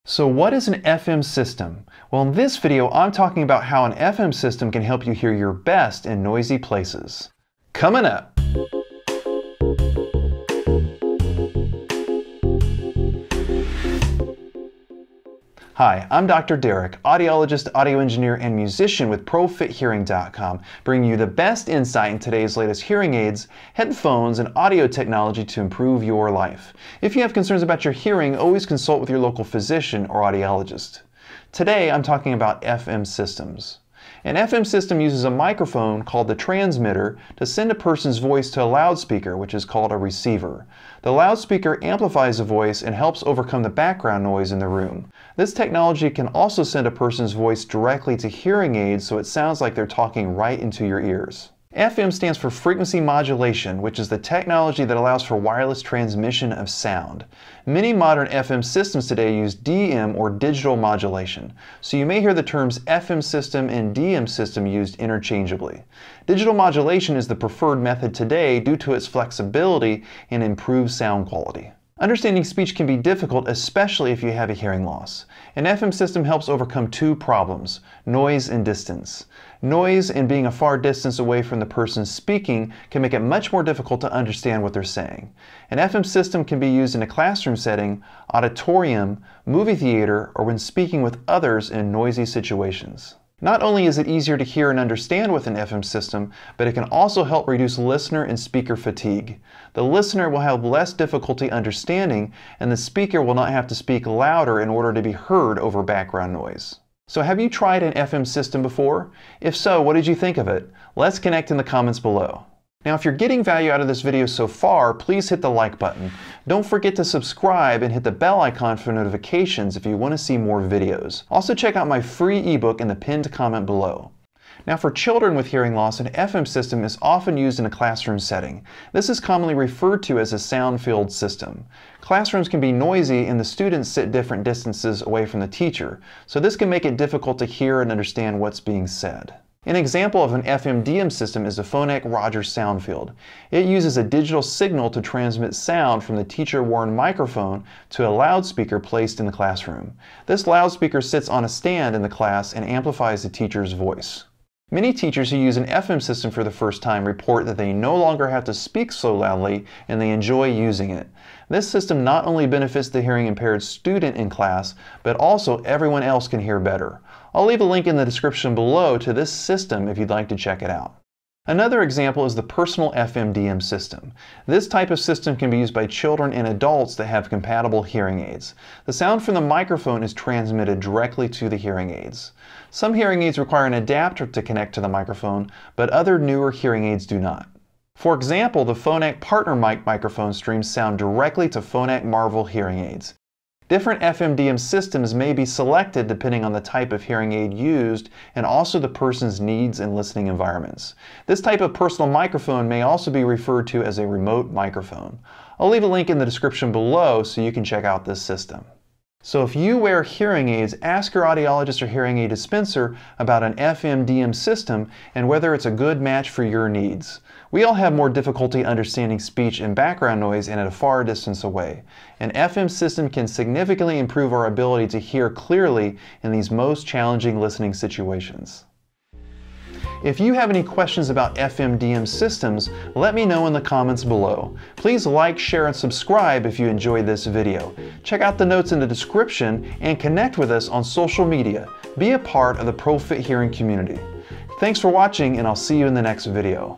So what is an FM system? Well, in this video, I'm talking about how an FM system can help you hear your best in noisy places. Coming up! Hi, I'm Dr. Derek, audiologist, audio engineer, and musician with ProFitHearing.com, bringing you the best insight in today's latest hearing aids, headphones, and audio technology to improve your life. If you have concerns about your hearing, always consult with your local physician or audiologist. Today, I'm talking about FM systems. An FM system uses a microphone called the transmitter to send a person's voice to a loudspeaker, which is called a receiver. The loudspeaker amplifies the voice and helps overcome the background noise in the room. This technology can also send a person's voice directly to hearing aids so it sounds like they're talking right into your ears. FM stands for frequency modulation, which is the technology that allows for wireless transmission of sound. Many modern FM systems today use DM or digital modulation, so you may hear the terms FM system and DM system used interchangeably. Digital modulation is the preferred method today due to its flexibility and improved sound quality. Understanding speech can be difficult, especially if you have a hearing loss. An FM system helps overcome two problems: noise and distance. Noise and being a far distance away from the person speaking can make it much more difficult to understand what they're saying. An FM system can be used in a classroom setting, auditorium, movie theater, or when speaking with others in noisy situations. Not only is it easier to hear and understand with an FM system, but it can also help reduce listener and speaker fatigue. The listener will have less difficulty understanding, and the speaker will not have to speak louder in order to be heard over background noise. So have you tried an FM system before? If so, what did you think of it? Let's connect in the comments below. Now, if you're getting value out of this video so far, please hit the like button. Don't forget to subscribe and hit the bell icon for notifications if you want to see more videos. Also, check out my free ebook in the pinned comment below. Now, for children with hearing loss, an FM system is often used in a classroom setting. This is commonly referred to as a sound-filled system. Classrooms can be noisy and the students sit different distances away from the teacher, so this can make it difficult to hear and understand what's being said. An example of an FMDM system is the Phonak Roger sound field. It uses a digital signal to transmit sound from the teacher-worn microphone to a loudspeaker placed in the classroom. This loudspeaker sits on a stand in the class and amplifies the teacher's voice. Many teachers who use an FM system for the first time report that they no longer have to speak so loudly and they enjoy using it. This system not only benefits the hearing impaired student in class, but also everyone else can hear better. I'll leave a link in the description below to this system if you'd like to check it out. Another example is the personal FMDM system. This type of system can be used by children and adults that have compatible hearing aids. The sound from the microphone is transmitted directly to the hearing aids. Some hearing aids require an adapter to connect to the microphone, but other newer hearing aids do not. For example, the Phonak Partner Mic microphone streams sound directly to Phonak Marvel hearing aids. Different FMDM systems may be selected depending on the type of hearing aid used and also the person's needs and listening environments. This type of personal microphone may also be referred to as a remote microphone. I'll leave a link in the description below so you can check out this system. So if you wear hearing aids, ask your audiologist or hearing aid dispenser about an FMDM system and whether it's a good match for your needs. We all have more difficulty understanding speech and background noise and at a far distance away. An FM system can significantly improve our ability to hear clearly in these most challenging listening situations. If you have any questions about FMDM systems, let me know in the comments below. Please like, share, and subscribe if you enjoyed this video. Check out the notes in the description and connect with us on social media. Be a part of the ProFit Hearing community. Thanks for watching, and I'll see you in the next video.